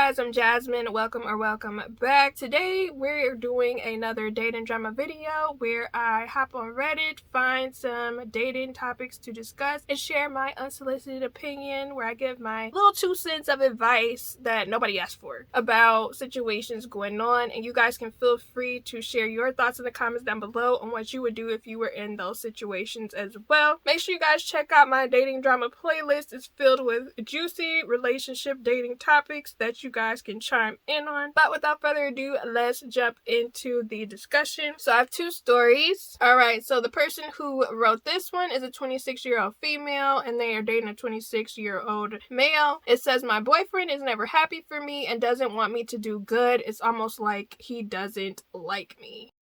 guys, I'm Jasmine. Welcome back. Today we're doing another dating drama video where I hop on Reddit, find some dating topics to discuss, and share my unsolicited opinion where I give my little 2 cents of advice that nobody asked for about situations going on. And you guys can feel free to share your thoughts in the comments down below on what you would do if you were in those situations as well. Make sure you guys check out my dating drama playlist. It's filled with juicy relationship dating topics that you guys can chime in on. But without further ado, let's jump into the discussion. So I have 2 stories. Alright, so the person who wrote this one is a 26-year-old female and they are dating a 26-year-old male. It says, my boyfriend is never happy for me and doesn't want me to do good. It's almost like he doesn't like me.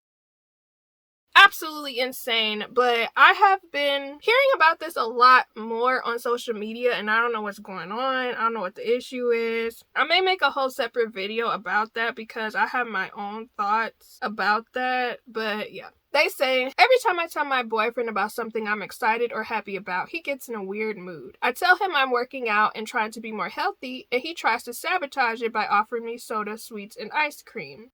Absolutely insane, but I have been hearing about this a lot more on social media and I don't know what's going on. I don't know what the issue is. I may make a whole separate video about that because I have my own thoughts about that, but yeah. They say, every time I tell my boyfriend about something I'm excited or happy about, he gets in a weird mood. I tell him I'm working out and trying to be more healthy, and he tries to sabotage it by offering me soda, sweets, and ice cream.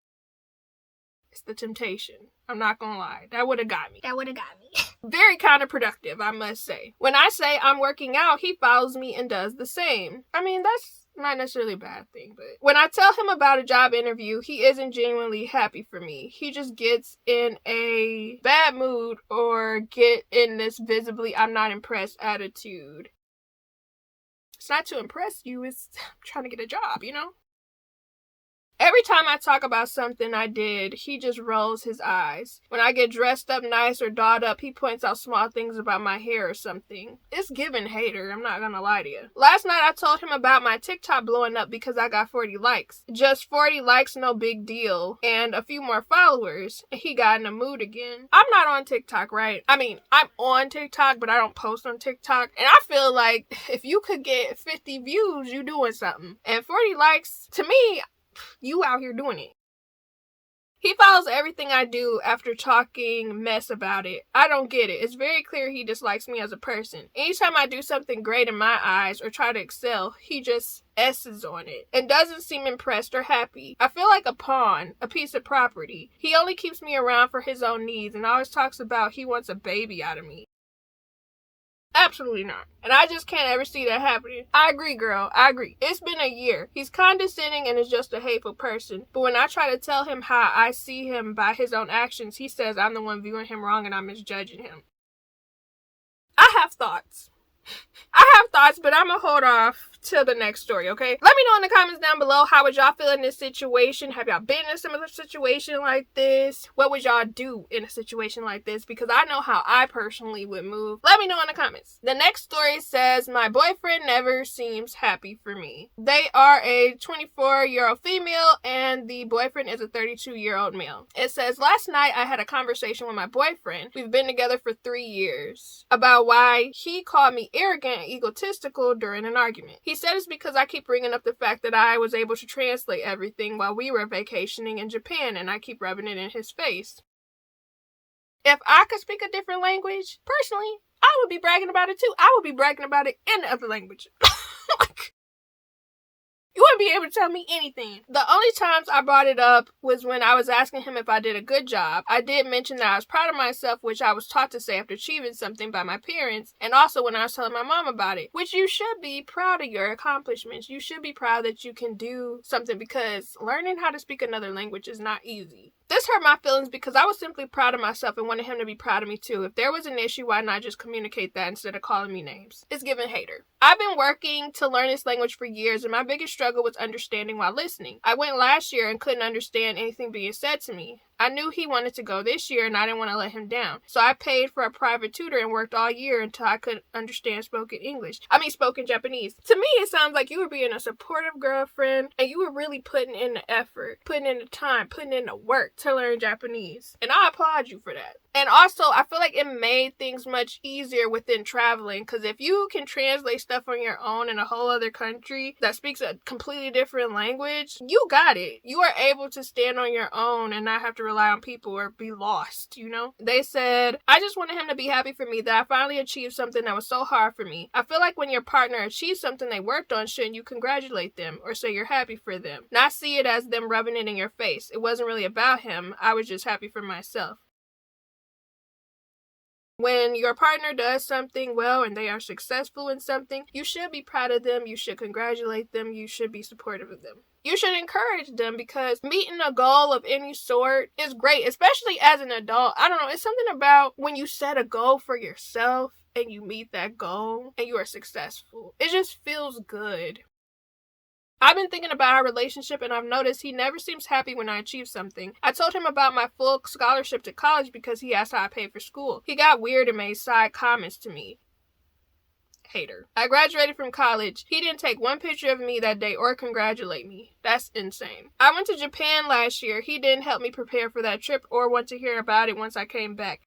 It's the temptation. I'm not gonna lie. That would have got me. Very counterproductive, I must say. When I say I'm working out, he follows me and does the same. I mean, that's not necessarily a bad thing, but when I tell him about a job interview, he isn't genuinely happy for me. He just gets in a bad mood or get in this visibly I'm not impressed attitude. It's not to impress you, it's trying to get a job, you know? Every time I talk about something I did, he just rolls his eyes. When I get dressed up nice or dolled up, he points out small things about my hair or something. It's giving hater, I'm not gonna lie to you. Last night I told him about my TikTok blowing up because I got 40 likes. Just 40 likes, no big deal. And a few more followers, and he got in the mood again. I'm not on TikTok, right? I mean, I'm on TikTok, but I don't post on TikTok. And I feel like if you could get 50 views, you doing something. And 40 likes, to me, you out here doing it. He follows everything I do after talking mess about it. I don't get it. It's very clear he dislikes me as a person. Anytime I do something great in my eyes or try to excel, he just S's on it and doesn't seem impressed or happy. I feel like a pawn, a piece of property. He only keeps me around for his own needs and always talks about he wants a baby out of me. Absolutely not. And I just can't ever see that happening. I agree, girl. I agree. It's been a year. He's condescending and is just a hateful person. But when I try to tell him how I see him by his own actions, he says I'm the one viewing him wrong and I'm misjudging him. I have thoughts. But I'm gonna hold off till the next story, okay? Let me know in the comments down below, how would y'all feel in this situation? Have y'all been in a similar situation like this? What would y'all do in a situation like this? Because I know how I personally would move. Let me know in the comments. The next story says, my boyfriend never seems happy for me. They are a 24-year-old female and the boyfriend is a 32-year-old male. It says, last night I had a conversation with my boyfriend. We've been together for 3 years about why he called me arrogant and egotistical during an argument. He said it's because I keep bringing up the fact that I was able to translate everything while we were vacationing in Japan and I keep rubbing it in his face. If I could speak a different language, personally, I would be bragging about it too. I would be bragging about it in the other language. You wouldn't be able to tell me anything. The only times I brought it up was when I was asking him if I did a good job. I did mention that I was proud of myself, which I was taught to say after achieving something by my parents, and also when I was telling my mom about it, which you should be proud of your accomplishments. You should be proud that you can do something because learning how to speak another language is not easy. This hurt my feelings because I was simply proud of myself and wanted him to be proud of me too. If there was an issue, why not just communicate that instead of calling me names? It's giving hater. I've been working to learn this language for years and my biggest struggle was understanding while listening. I went last year and couldn't understand anything being said to me. I knew he wanted to go this year and I didn't want to let him down. So I paid for a private tutor and worked all year until I could understand spoken Japanese. To me, it sounds like you were being a supportive girlfriend and you were really putting in the effort, putting in the time, putting in the work to learn Japanese. And I applaud you for that. And also, I feel like it made things much easier within traveling because if you can translate stuff on your own in a whole other country that speaks a completely different language, you got it. You are able to stand on your own and not have to rely on people or be lost, you know? They said, I just wanted him to be happy for me that I finally achieved something that was so hard for me. I feel like when your partner achieves something they worked on, shouldn't you congratulate them or say you're happy for them? Not see it as them rubbing it in your face. It wasn't really about him. I was just happy for myself. When your partner does something well and they are successful in something, you should be proud of them, you should congratulate them, you should be supportive of them. You should encourage them because meeting a goal of any sort is great, especially as an adult. I don't know, it's something about when you set a goal for yourself and you meet that goal and you are successful. It just feels good. I've been thinking about our relationship and I've noticed he never seems happy when I achieve something. I told him about my full scholarship to college because he asked how I paid for school. He got weird and made side comments to me. Hater. I graduated from college. He didn't take one picture of me that day or congratulate me. That's insane. I went to Japan last year. He didn't help me prepare for that trip or want to hear about it once I came back.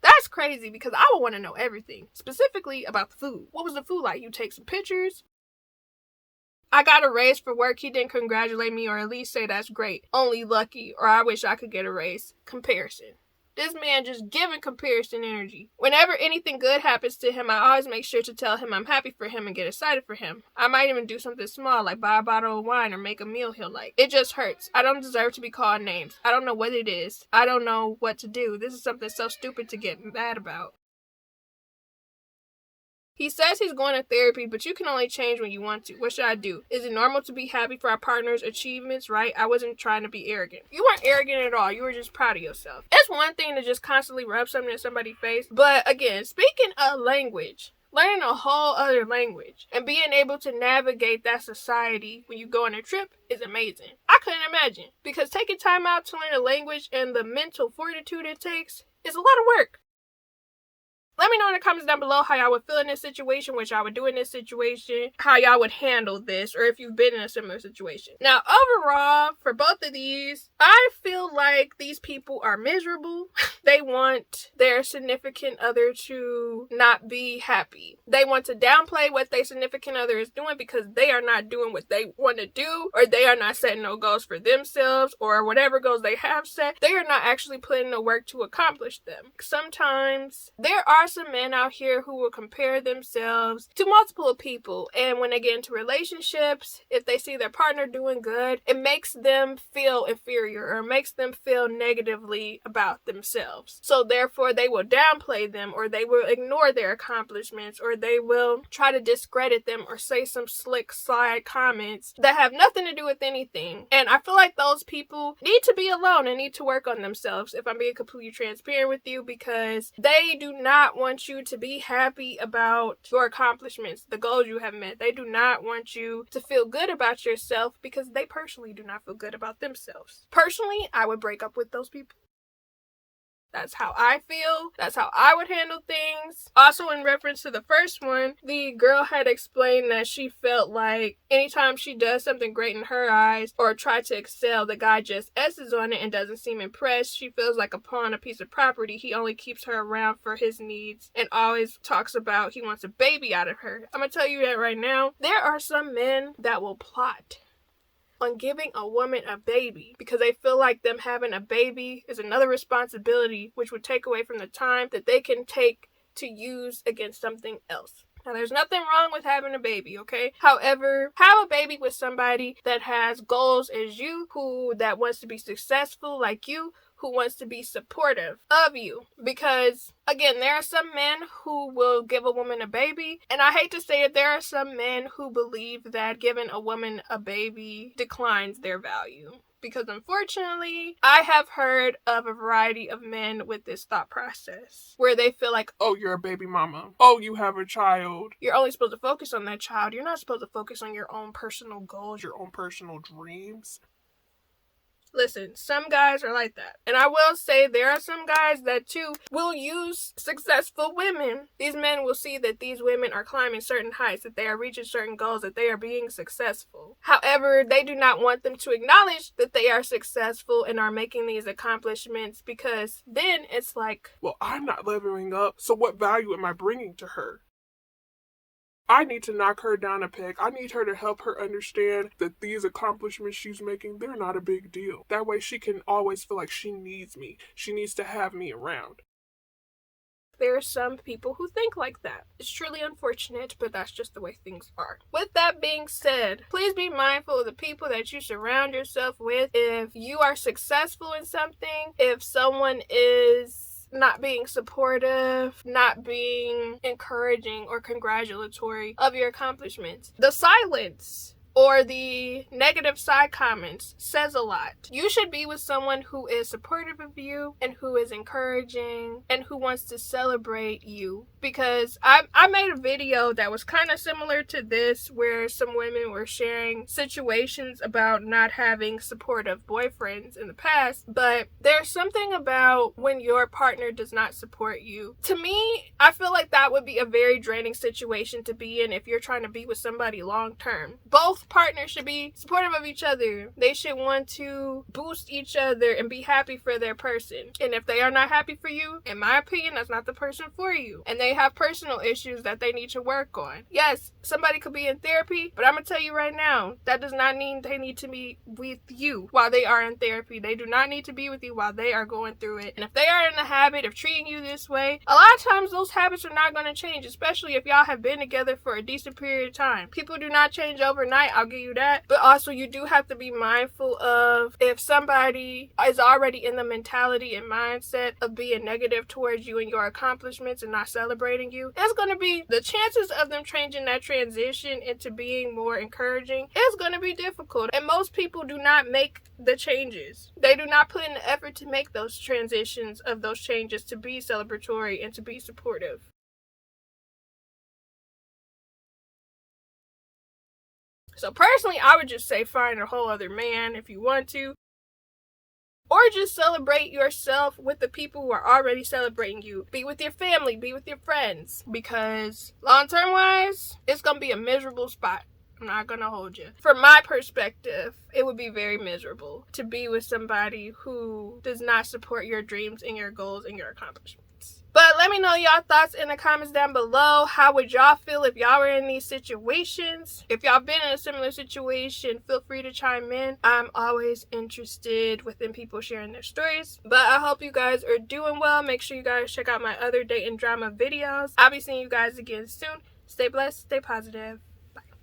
That's crazy because I would want to know everything, specifically about the food. What was the food like? You take some pictures? I got a raise for work. He didn't congratulate me or at least say that's great. Only lucky, or I wish I could get a raise. Comparison. This man just giving comparison energy. Whenever anything good happens to him, I always make sure to tell him I'm happy for him and get excited for him. I might even do something small like buy a bottle of wine or make a meal he'll like. It just hurts. I don't deserve to be called names. I don't know what it is. I don't know what to do. This is something so stupid to get mad about. He says he's going to therapy, but you can only change when you want to. What should I do? Is it normal to be happy for our partner's achievements, right? I wasn't trying to be arrogant. You weren't arrogant at all. You were just proud of yourself. It's one thing to just constantly rub something in somebody's face. But again, speaking of language, learning a whole other language and being able to navigate that society when you go on a trip is amazing. I couldn't imagine. Because taking time out to learn a language and the mental fortitude it takes is a lot of work. Let me know in the comments down below how y'all would feel in this situation, what y'all would do in this situation, how y'all would handle this, or if you've been in a similar situation. Now, overall, for both of these, I feel like these people are miserable. They want their significant other to not be happy. They want to downplay what their significant other is doing because they are not doing what they want to do, or they are not setting no goals for themselves, or whatever goals they have set. They are not actually putting the work to accomplish them. Sometimes there are some men out here who will compare themselves to multiple people, and when they get into relationships, if they see their partner doing good, it makes them feel inferior or makes them feel negatively about themselves. So therefore they will downplay them, or they will ignore their accomplishments, or they will try to discredit them or say some slick side comments that have nothing to do with anything. And I feel like those people need to be alone and need to work on themselves, if I'm being completely transparent with you, because they do not want you to be happy about your accomplishments, the goals you have met. They do not want you to feel good about yourself because they personally do not feel good about themselves. Personally, I would break up with those people. That's how I feel. That's how I would handle things. Also, in reference to the first one, the girl had explained that she felt like anytime she does something great in her eyes or try to excel, the guy just S's on it and doesn't seem impressed. She feels like a pawn, a piece of property. He only keeps her around for his needs and always talks about he wants a baby out of her. I'm gonna tell you that right now. There are some men that will plot on giving a woman a baby because they feel like them having a baby is another responsibility which would take away from the time that they can take to use against something else. Now, there's nothing wrong with having a baby, okay? However, have a baby with somebody that has goals as you, that wants to be successful like you, who wants to be supportive of you. Because, again, there are some men who will give a woman a baby, and I hate to say it, there are some men who believe that giving a woman a baby declines their value. Because unfortunately, I have heard of a variety of men with this thought process where they feel like, oh, you're a baby mama. Oh, you have a child. You're only supposed to focus on that child. You're not supposed to focus on your own personal goals, your own personal dreams. Listen, some guys are like that. And I will say there are some guys that too will use successful women. These men will see that these women are climbing certain heights, that they are reaching certain goals, that they are being successful. However, they do not want them to acknowledge that they are successful and are making these accomplishments, because then it's like, well, I'm not leveling up, so what value am I bringing to her? I need to knock her down a peg. I need her to help her understand that these accomplishments she's making, they're not a big deal. That way she can always feel like she needs me. She needs to have me around. There are some people who think like that. It's truly unfortunate, but that's just the way things are. With that being said, please be mindful of the people that you surround yourself with. If you are successful in something, if someone is not being supportive, not being encouraging or congratulatory of your accomplishments, the silence or the negative side comments says a lot. You should be with someone who is supportive of you and who is encouraging and who wants to celebrate you. Because I made a video that was kind of similar to this, where some women were sharing situations about not having supportive boyfriends in the past. But there's something about when your partner does not support you. To me, I feel like that would be a very draining situation to be in if you're trying to be with somebody long term. Both partners should be supportive of each other. They should want to boost each other and be happy for their person. And if they are not happy for you, in my opinion, that's not the person for you. And they have personal issues that they need to work on. Yes, somebody could be in therapy, but I'm gonna tell you right now, that does not mean they need to be with you while they are in therapy. They do not need to be with you while they are going through it. And if they are in the habit of treating you this way, a lot of times those habits are not going to change, especially if y'all have been together for a decent period of time. People do not change overnight, I'll give you that. But also, you do have to be mindful of if somebody is already in the mentality and mindset of being negative towards you and your accomplishments and not celebrating you, it's going to be the chances of them changing that transition into being more encouraging is going to be difficult. And most people do not make the changes. They do not put in the effort to make those transitions of those changes to be celebratory and to be supportive. So personally, I would just say find a whole other man if you want to. Or just celebrate yourself with the people who are already celebrating you. Be with your family, be with your friends. Because long-term wise, it's going to be a miserable spot. I'm not going to hold you. From my perspective, it would be very miserable to be with somebody who does not support your dreams and your goals and your accomplishments. But let me know y'all thoughts in the comments down below. How would y'all feel if y'all were in these situations? If y'all been in a similar situation, feel free to chime in. I'm always interested within people sharing their stories. But I hope you guys are doing well. Make sure you guys check out my other date and drama videos. I'll be seeing you guys again soon. Stay blessed, stay positive.